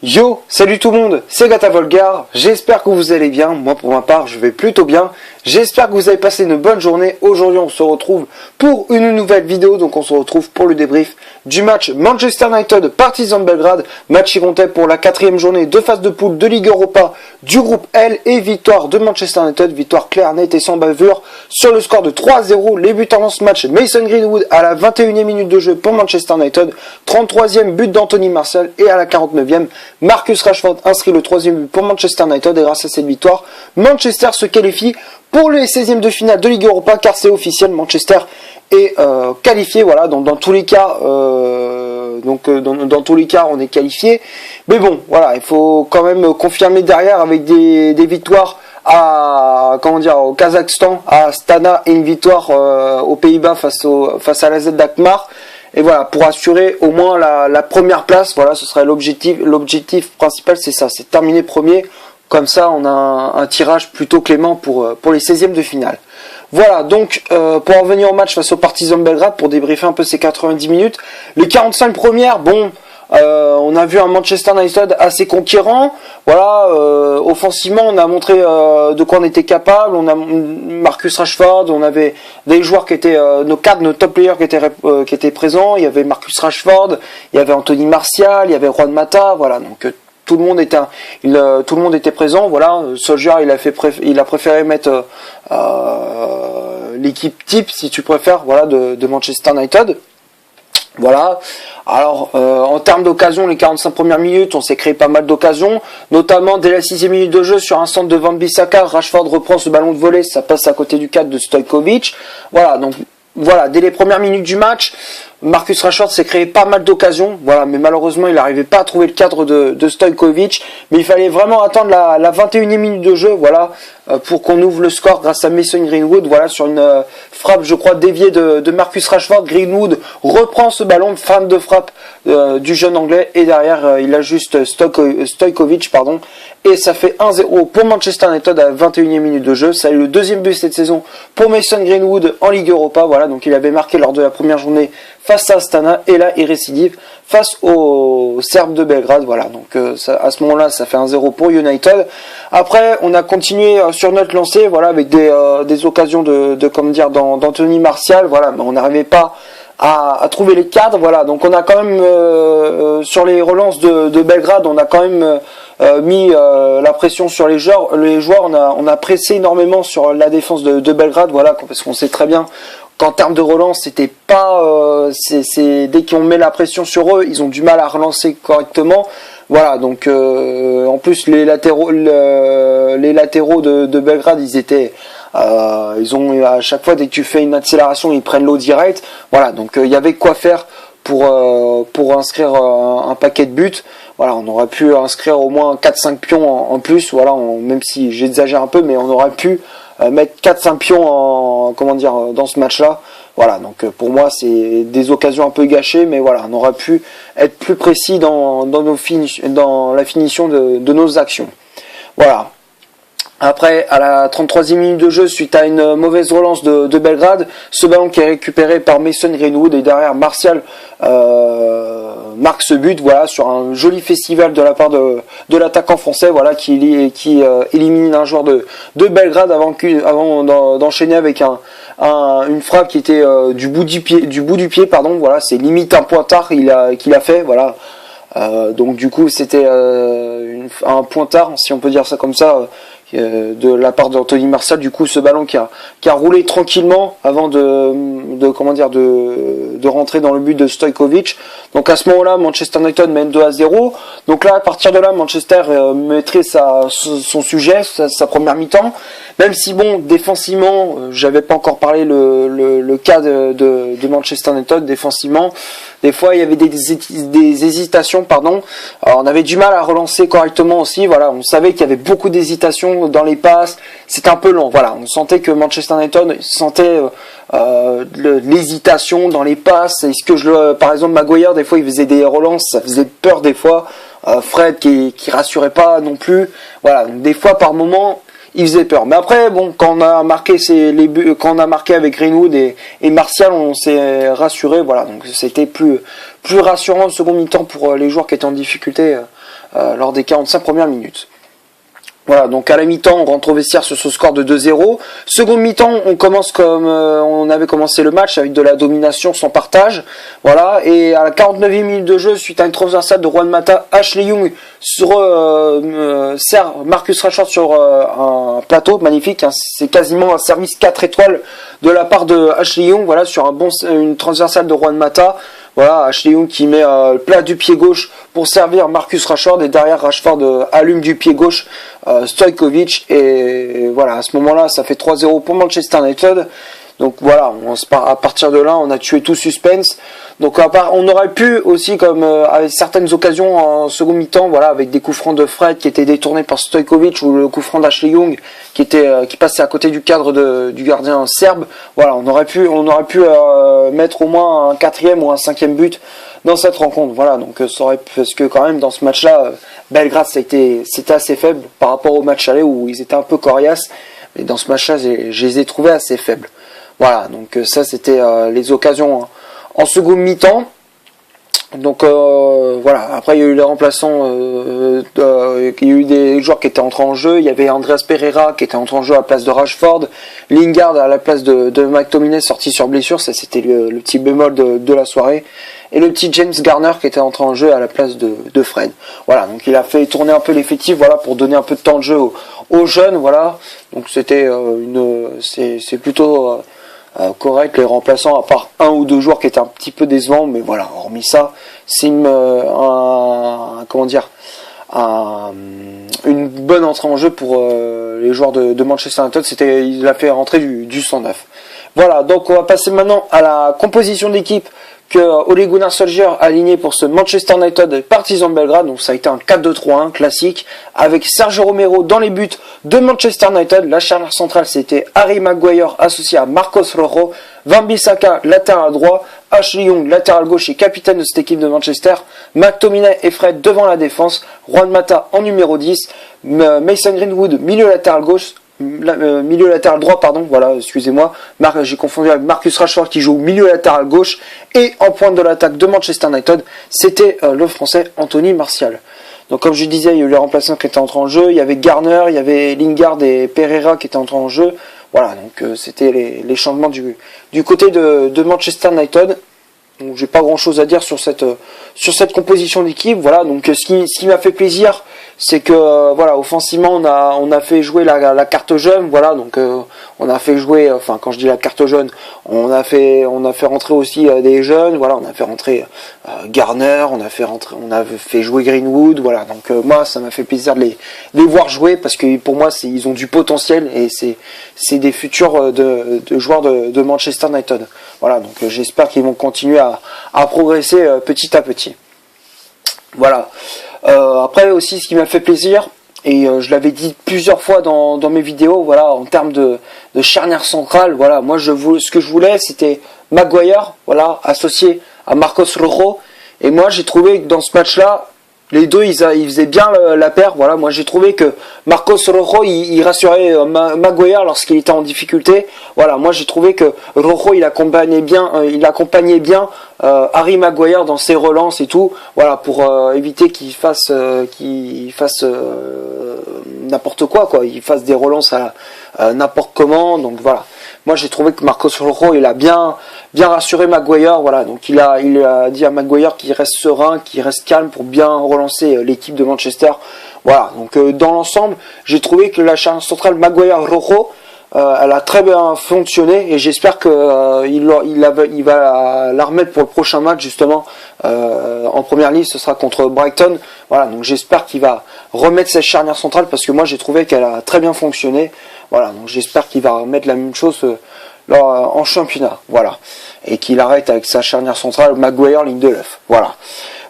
Yo, salut tout le monde, c'est Gata Volgar, j'espère que vous allez bien, moi pour ma part je vais plutôt bien, j'espère que vous avez passé une bonne journée. Aujourd'hui on se retrouve pour une nouvelle vidéo, donc on se retrouve pour le débrief du match Manchester United Partizan Belgrade, match qui comptait pour la 4e journée de phase de poule de Ligue Europa du groupe L et victoire de Manchester United, victoire claire, nette et sans bavure sur le score de 3-0, les buteurs dans ce match, Mason Greenwood à la 21e minute de jeu pour Manchester United, 33e but d'Anthony Martial et à la 49e, Marcus Rashford inscrit le 3e but pour Manchester United et grâce à cette victoire, Manchester se qualifie pour les 16e de finale de Ligue Europa car c'est officiel, Manchester est qualifié, voilà, dans tous les cas, dans tous les cas on est qualifié, mais bon, voilà, il faut quand même confirmer derrière avec des victoires au Kazakhstan, à Astana et une victoire aux Pays-Bas face à l'AZ d'Alkmaar. Et voilà, pour assurer au moins la première place, voilà, ce serait l'objectif principal, c'est ça, c'est terminer premier. Comme ça, on a un tirage plutôt clément pour les 16e de finale. Voilà, donc pour en venir au match face au Partizan Belgrade, pour débriefer un peu ces 90 minutes, les 45 premières, bon, on a vu un Manchester United assez conquérant. Voilà, offensivement, on a montré de quoi on était capable. On a Marcus Rashford, on avait des joueurs qui étaient nos top players qui étaient présents. Il y avait Marcus Rashford, il y avait Anthony Martial, il y avait Juan Mata. Voilà, donc tout le monde était présent. Voilà, Solskjaer il a préféré mettre l'équipe type, si tu préfères, voilà, de Manchester United. Voilà. Alors, en termes d'occasion, les 45 premières minutes, on s'est créé pas mal d'occasions, notamment dès la 6e minute de jeu sur un centre de Van Bissaka, Rashford reprend ce ballon de volée, ça passe à côté du cadre de Stojkovic. Voilà, donc voilà, dès les premières minutes du match, Marcus Rashford s'est créé pas mal d'occasions, voilà, mais malheureusement il n'arrivait pas à trouver le cadre de Stojkovic, mais il fallait vraiment attendre la 21e minute de jeu, voilà, pour qu'on ouvre le score grâce à Mason Greenwood, voilà, sur une frappe, je crois, déviée de Marcus Rashford. Greenwood reprend ce ballon, fin de frappe du jeune anglais, et derrière il ajuste Stojkovic, et ça fait 1-0 pour Manchester United à la 21e minute de jeu. Ça est le deuxième but cette saison pour Mason Greenwood en Ligue Europa, voilà, donc il avait marqué lors de la première journée face à Astana, et là il récidive face aux Serbes de Belgrade, voilà, donc à ce moment-là ça fait 1-0 pour United. Après on a continué sur notre lancée, voilà, avec des occasions d'Anthony Martial, voilà, mais on n'arrivait pas à trouver les cadres, voilà, donc on a quand même sur les relances de Belgrade, on a quand même mis la pression sur les joueurs, on a pressé énormément sur la défense de Belgrade, voilà, parce qu'on sait très bien qu'en termes de relance, c'était pas, dès qu'on met la pression sur eux, ils ont du mal à relancer correctement. Voilà, donc en plus les latéraux de Belgrade, ils ont à chaque fois, dès que tu fais une accélération, ils prennent l'eau direct. Voilà, donc il y avait quoi faire pour inscrire un paquet de buts. Voilà, on aurait pu inscrire au moins 4-5 pions en plus. Voilà, même si j'exagère un peu, mais on aurait pu mettre 4-5 pions dans ce match-là. Voilà, donc pour moi c'est des occasions un peu gâchées, mais voilà, on aurait pu être plus précis dans la finition de nos actions. Voilà. Après, à la 33e minute de jeu, suite à une mauvaise relance de Belgrade, ce ballon qui est récupéré par Mason Greenwood, et derrière Martial marque ce but, voilà, sur un joli festival de la part de l'attaquant français, voilà, qui élimine un joueur de Belgrade avant d'enchaîner avec une frappe qui était du bout du pied, pardon, voilà, c'est limite un pointard qu'il a fait, voilà. Donc du coup c'était un pointard, si on peut dire ça comme ça, de la part d'Anthony Martial. Du coup ce ballon qui a roulé tranquillement avant de rentrer dans le but de Stojkovic. Donc à ce moment-là Manchester United mène 2-0. Donc là à partir de là Manchester mettrait son sujet, sa première mi-temps. Même si bon, défensivement, j'avais pas encore parlé le cas de Manchester United défensivement. Des fois, il y avait des hésitations, pardon. Alors, on avait du mal à relancer correctement aussi. Voilà, on savait qu'il y avait beaucoup d'hésitations dans les passes. C'était un peu long. Voilà, on sentait que Manchester United sentait l'hésitation dans les passes. Est-ce que par exemple, Maguire, des fois, il faisait des relances, ça faisait peur des fois. Fred qui rassurait pas non plus. Voilà, donc, des fois, par moment, il faisait peur. Mais après, bon, quand on a marqué avec Greenwood et Martial, on s'est rassuré. Voilà, donc c'était plus rassurant le second mi-temps pour les joueurs qui étaient en difficulté lors des 45 premières minutes. Voilà, donc à la mi-temps, on rentre au vestiaire sur ce score de 2-0. Seconde mi-temps, on commence comme on avait commencé le match, avec de la domination sans partage. Voilà, et à la 49e minute de jeu, suite à une transversale de Juan Mata, Ashley Young sert Marcus Rashford sur un plateau magnifique. Hein, c'est quasiment un service 4 étoiles de la part de Ashley Young, voilà, sur une transversale de Juan Mata. Voilà, Ashley Young qui met le plat du pied gauche pour servir Marcus Rashford, et derrière Rashford allume du pied gauche Stojkovic, et voilà, à ce moment-là ça fait 3-0 pour Manchester United. Donc voilà, à partir de là on a tué tout suspense. Donc on aurait pu aussi, comme avec certaines occasions en second mi-temps, voilà, avec des coups francs de Fred qui étaient détournés par Stojkovic, ou le coup franc d'Ashley Young qui passait à côté du cadre du gardien serbe. Voilà, on aurait pu mettre au moins un 4e ou un 5e but dans cette rencontre. Voilà, donc parce que quand même dans ce match-là, Belgrade c'était assez faible par rapport au match aller où ils étaient un peu coriaces. Mais dans ce match-là, je les ai trouvés assez faibles. Voilà, donc ça c'était les occasions en seconde mi-temps. Donc voilà, après il y a eu les remplaçants, il y a eu des joueurs qui étaient entrés en jeu. Il y avait Andreas Pereira qui était entré en jeu à la place de Rashford, Lingard à la place de McTominay sorti sur blessure, ça c'était le petit bémol de la soirée, et le petit James Garner qui était entré en jeu à la place de Fred. Voilà, donc il a fait tourner un peu l'effectif, voilà, pour donner un peu de temps de jeu aux jeunes, voilà. Donc c'était c'est plutôt correct, les remplaçants, à part un ou deux joueurs qui étaient un petit peu décevants, mais voilà, hormis ça, c'est une bonne entrée en jeu pour les joueurs de Manchester United. Il a fait rentrer du 109. Voilà, donc on va passer maintenant à la composition d'équipe que Ole Gunnar Solskjaer a aligné pour ce Manchester United Partizan Belgrade. Donc ça a été un 4-2-3-1 classique, avec Sergio Romero dans les buts de Manchester United. La charnière centrale, c'était Harry Maguire associé à Marcos Rojo, Wan-Bissaka latéral droit, Ashley Young latéral gauche et capitaine de cette équipe de Manchester, McTominay et Fred devant la défense, Juan Mata en numéro 10, Mason Greenwood milieu latéral gauche, milieu latéral droit, pardon, voilà, excusez-moi, j'ai confondu avec Marcus Rashford qui joue milieu latéral gauche, et en pointe de l'attaque de Manchester United, c'était le français Anthony Martial. Donc comme je disais, il y a eu les remplaçants qui étaient entrés en jeu, il y avait Garner, il y avait Lingard et Pereira qui étaient entrés en jeu. Voilà, donc c'était les changements du côté de Manchester United. Donc j'ai pas grand chose à dire sur cette composition d'équipe. Voilà, donc ce qui m'a fait plaisir, c'est que voilà, offensivement on a fait jouer la carte jaune. Voilà, donc on a fait jouer, enfin quand je dis la carte jaune, on a fait rentrer aussi des jeunes. Voilà, on a fait rentrer Garner, on a fait jouer Greenwood. Voilà, donc moi ça m'a fait plaisir de les voir jouer, parce que pour moi ils ont du potentiel, et c'est des futurs de joueurs de Manchester United. Voilà, donc j'espère qu'ils vont continuer à progresser petit à petit. Voilà. Après aussi, ce qui m'a fait plaisir, et je l'avais dit plusieurs fois dans mes vidéos, voilà, en termes de charnière centrale, voilà, moi ce que je voulais, c'était Maguire, voilà, associé à Marcos Rojo. Et moi j'ai trouvé que dans ce match-là, les deux ils faisaient bien la paire. Voilà, moi j'ai trouvé que Marcos Rojo il rassurait Maguire lorsqu'il était en difficulté. Voilà, moi j'ai trouvé que Rojo il accompagnait bien Harry Maguire dans ses relances et tout. Voilà, pour éviter qu'il fasse n'importe quoi, il fasse des relances à n'importe comment. Donc voilà, moi j'ai trouvé que Marcos Rojo il a bien rassuré Maguire. Voilà, donc il a dit à Maguire qu'il reste serein, qu'il reste calme pour bien relancer l'équipe de Manchester. Voilà, donc dans l'ensemble, j'ai trouvé que la charnière centrale Maguire-Rojo, elle a très bien fonctionné, et j'espère que il va la remettre pour le prochain match, justement en première ligue. Ce sera contre Brighton. Voilà, donc j'espère qu'il va remettre cette charnière centrale, parce que moi j'ai trouvé qu'elle a très bien fonctionné. Voilà, donc j'espère qu'il va remettre la même chose en championnat. Voilà, et qu'il arrête avec sa charnière centrale Maguire ligne de l'œuf. Voilà.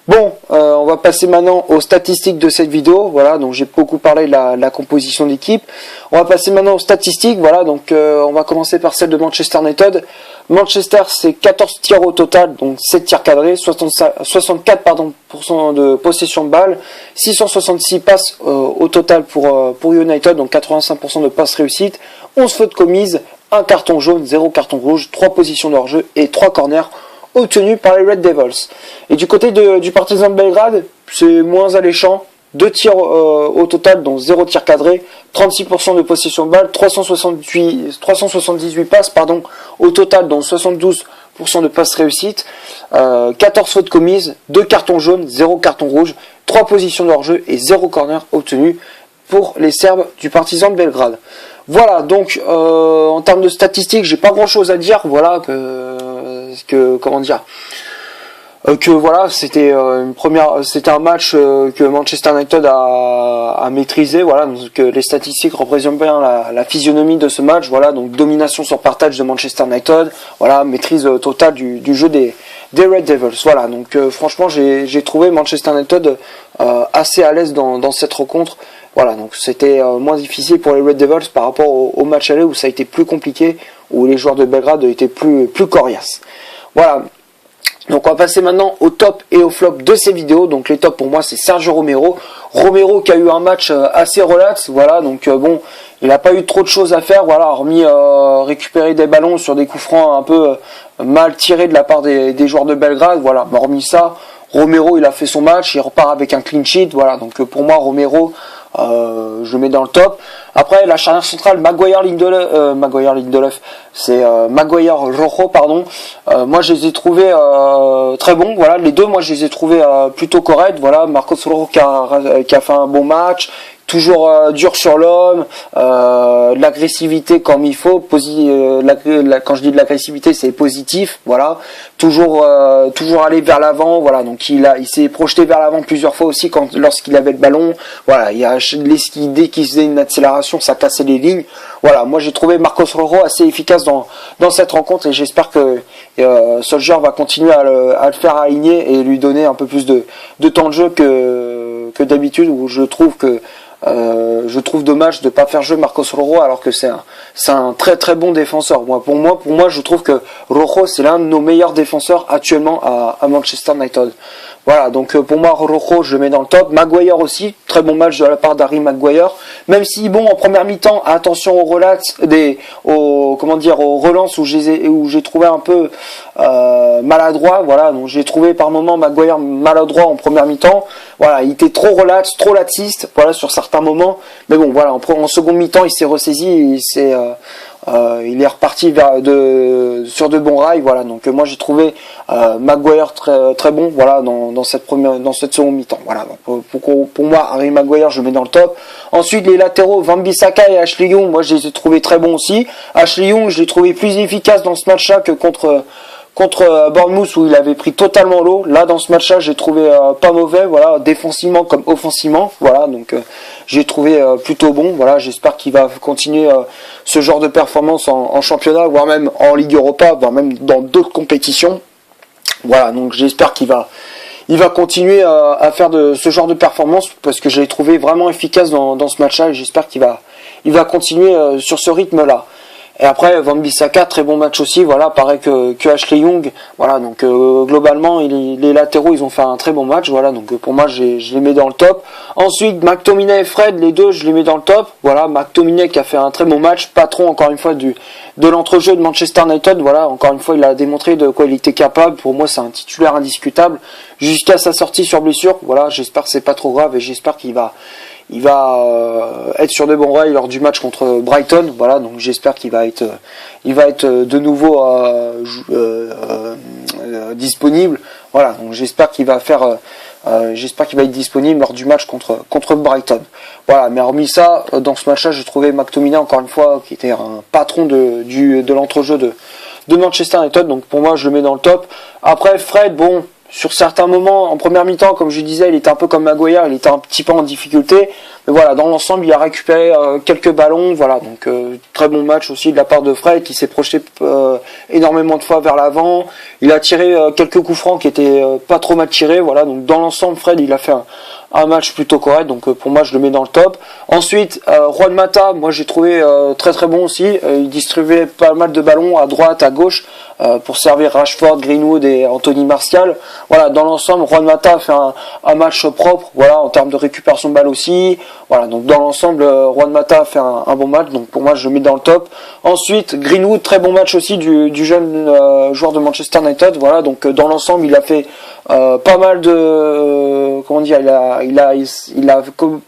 Bon, on va passer maintenant aux statistiques de cette vidéo. Voilà, donc j'ai beaucoup parlé de la composition d'équipe. On va passer maintenant aux statistiques. Voilà, donc on va commencer par celle de Manchester United. Manchester, c'est 14 tirs au total, donc 7 tirs cadrés, 64% de possession de balle, 666 passes au total pour United, donc 85% de passes réussites, 11 fautes commises, 1 carton jaune, 0 carton rouge, 3 positions de hors-jeu et 3 corners obtenus par les Red Devils. Et du côté du Partizan de Belgrade, c'est moins alléchant. 2 tirs au total, dont 0 tir cadré, 36% de possession de balle, 378 passes au total, dont 72% de passes réussites, 14 fautes commises, 2 cartons jaunes, 0 carton rouge, 3 positions de hors-jeu et 0 corner obtenu pour les Serbes du Partizan de Belgrade. Voilà, donc en termes de statistiques, j'ai pas grand chose à dire, voilà, que voilà, c'était un match que Manchester United a maîtrisé, voilà, donc les statistiques représentent bien la physionomie de ce match, voilà, donc domination sur partage de Manchester United, voilà, maîtrise totale du jeu des Red Devils, voilà, donc franchement j'ai trouvé Manchester United assez à l'aise dans cette rencontre. Voilà, donc c'était moins difficile pour les Red Devils par rapport au match aller où ça a été plus compliqué, où les joueurs de Belgrade étaient plus coriaces. Voilà. Donc on va passer maintenant au top et au flop de ces vidéos. Donc les tops pour moi c'est Sergio Romero. Romero qui a eu un match assez relax, voilà, donc bon, il n'a pas eu trop de choses à faire, voilà, hormis récupérer des ballons sur des coups francs un peu mal tirés de la part des joueurs de Belgrade, voilà, mais hormis ça, Romero il a fait son match, il repart avec un clean sheet, voilà, donc pour moi Romero, je le mets dans le top. Après la charnière centrale Maguire-Lindelof, c'est Maguire-Rojo, pardon. Moi je les ai trouvés très bons, voilà, les deux, moi je les ai trouvés plutôt corrects, voilà. Marcos Rojo qui a fait un bon match, toujours dur sur l'homme, de l'agressivité comme il faut, quand je dis de l'agressivité c'est positif, voilà, toujours aller vers l'avant, voilà, donc il s'est projeté vers l'avant plusieurs fois aussi lorsqu'il avait le ballon, voilà, dès qu'il faisait une accélération ça cassait les lignes, voilà, moi j'ai trouvé Marcos Rojo assez efficace dans cette rencontre et j'espère que Solskjaer va continuer à le faire aligner et lui donner un peu plus de temps de jeu que d'habitude, où je trouve dommage de pas faire jouer Marcos Rojo alors que c'est un très très bon défenseur. Pour moi, je trouve que Rojo c'est l'un de nos meilleurs défenseurs actuellement à Manchester United. Voilà, donc pour moi Rojo je le mets dans le top. Maguire aussi, très bon match de la part d'Harry Maguire. Même si bon en première mi-temps, attention aux relances où j'ai trouvé un peu maladroit. Voilà, donc j'ai trouvé par moments Maguire maladroit en première mi-temps. Voilà, il était trop relax, trop laxiste, voilà, sur certains moments. Mais bon, voilà, en seconde mi-temps, il s'est ressaisi, il est reparti sur de bons rails, voilà. Donc moi j'ai trouvé Maguire très très bon, voilà, dans cette seconde mi-temps, voilà. Donc, pour moi Harry Maguire je le mets dans le top. Ensuite les latéraux Wan-Bissaka et Ashley Young, moi je les ai trouvés très bons aussi. Ashley Young je l'ai trouvé plus efficace dans ce match-là que contre Bournemouth où il avait pris totalement l'eau. Là dans ce match-là j'ai trouvé pas mauvais, voilà, défensivement comme offensivement, voilà, donc j'ai trouvé plutôt bon, voilà, j'espère qu'il va continuer ce genre de performance en championnat, voire même en Ligue Europa, voire même dans d'autres compétitions, voilà, donc j'espère qu'il va continuer à faire ce genre de performance parce que je l'ai trouvé vraiment efficace dans ce match-là et j'espère qu'il va continuer sur ce rythme-là. Et après Wan-Bissaka, très bon match aussi, voilà, pareil que Ashley Young, voilà, donc globalement les latéraux ils ont fait un très bon match, voilà, donc pour moi je les mets dans le top. Ensuite McTominay et Fred, les deux je les mets dans le top, voilà, McTominay qui a fait un très bon match, patron encore une fois de l'entrejeu de Manchester United, voilà, encore une fois il a démontré de quoi il était capable, pour moi c'est un titulaire indiscutable, jusqu'à sa sortie sur blessure, voilà, j'espère que c'est pas trop grave et j'espère qu'il va être sur de bons rails lors du match contre Brighton, voilà, donc j'espère qu'il va être de nouveau disponible, voilà, donc j'espère qu'il va être disponible lors du match contre Brighton, voilà, mais hormis ça, dans ce match-là, j'ai trouvé McTominay encore une fois qui était un patron de l'entrejeu de Manchester United, donc pour moi je le mets dans le top. Après Fred, bon, sur certains moments, en première mi-temps, comme je disais, il était un peu comme Maguire, il était un petit peu en difficulté. Mais voilà, dans l'ensemble, il a récupéré quelques ballons. Voilà, donc très bon match aussi de la part de Fred, qui s'est projeté énormément de fois vers l'avant. Il a tiré quelques coups francs qui étaient pas trop mal tirés. Voilà, donc dans l'ensemble, Fred, il a fait un match plutôt correct. Donc pour moi, je le mets dans le top. Ensuite, Juan Mata, moi j'ai trouvé très très bon aussi. Il distribuait pas mal de ballons à droite, à gauche, pour servir Rashford, Greenwood et Anthony Martial. Voilà, dans l'ensemble, Juan Mata a fait un match propre, voilà, en termes de récupération de balle aussi, Voilà, donc dans l'ensemble, Juan Mata a fait un bon match, donc pour moi je le mets dans le top. Ensuite, Greenwood, très bon match aussi du jeune joueur de Manchester United. Voilà, donc dans l'ensemble, il a fait pas mal de comment dire, il a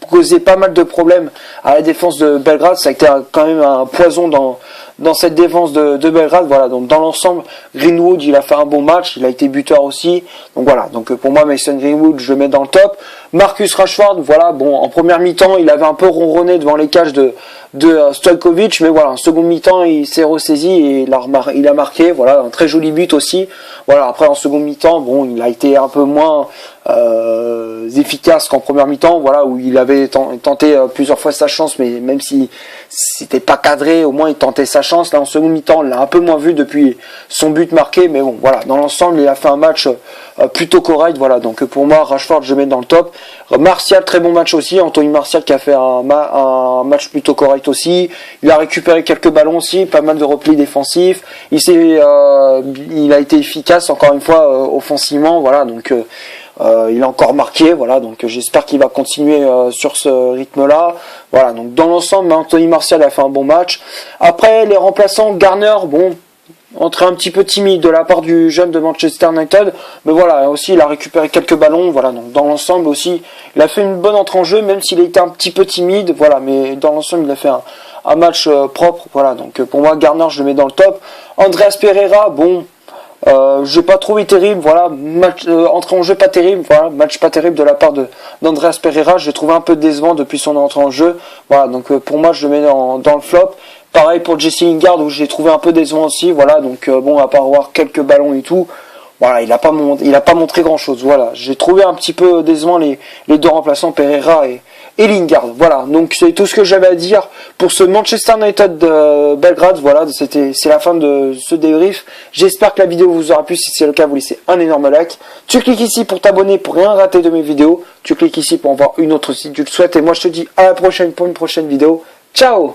causé pas mal de problèmes à la défense de Belgrade. Ça a été quand même un poison dans cette défense de Belgrade. Voilà, donc dans l'ensemble, Greenwood, il a fait un bon match, il a été buteur aussi. Donc voilà, donc pour moi Mason Greenwood, je le mets dans le top. Marcus Rashford, voilà, bon, en première mi-temps, il avait un peu ronronné devant les cages de Stojkovic, mais voilà, en seconde mi-temps, il s'est ressaisi et il a marqué, voilà, un très joli but aussi. Voilà, après en seconde mi-temps, bon, il a été un peu moins efficace qu'en première mi-temps, voilà, où il avait tenté plusieurs fois sa chance, mais même si c'était pas cadré, au moins il tentait sa chance. Là en seconde mi-temps, on l'a un peu moins vu depuis son but marqué, mais bon, voilà, dans l'ensemble, il a fait un match plutôt correct, voilà, donc pour moi, Rashford, je mets dans le top. Martial, très bon match aussi, Anthony Martial qui a fait un match plutôt correct aussi. Il a récupéré quelques ballons aussi, pas mal de replis défensifs. Il a été efficace encore une fois offensivement, voilà, donc il a encore marqué, voilà, donc j'espère qu'il va continuer sur ce rythme-là. Voilà, donc dans l'ensemble, Anthony Martial a fait un bon match. Après, les remplaçants, Garner, bon, entrée un petit peu timide de la part du jeune de Manchester United, mais voilà, aussi il a récupéré quelques ballons, voilà, donc dans l'ensemble aussi, il a fait une bonne entrée en jeu, même s'il a été un petit peu timide, voilà, mais dans l'ensemble il a fait un match propre, voilà, donc pour moi Garner je le mets dans le top. Andreas Pereira, bon, j'ai pas trouvé terrible, voilà, match entrée en jeu pas terrible, voilà, match pas terrible de la part d'Andreas Pereira, j'ai trouvé un peu décevant depuis son entrée en jeu, voilà, donc pour moi je le mets dans le flop. Pareil pour Jesse Lingard où j'ai trouvé un peu décevant aussi, voilà, donc bon, à part avoir quelques ballons et tout, voilà, il a pas montré grand chose, voilà, j'ai trouvé un petit peu décevant les deux remplaçants Pereira et Lingard, voilà, donc c'est tout ce que j'avais à dire pour ce Manchester United de Belgrade, voilà, c'est la fin de ce débrief, j'espère que la vidéo vous aura plu, si c'est le cas vous laissez un énorme like, tu cliques ici pour t'abonner pour rien rater de mes vidéos, tu cliques ici pour en voir une autre si tu le souhaites, et moi je te dis à la prochaine pour une prochaine vidéo, ciao.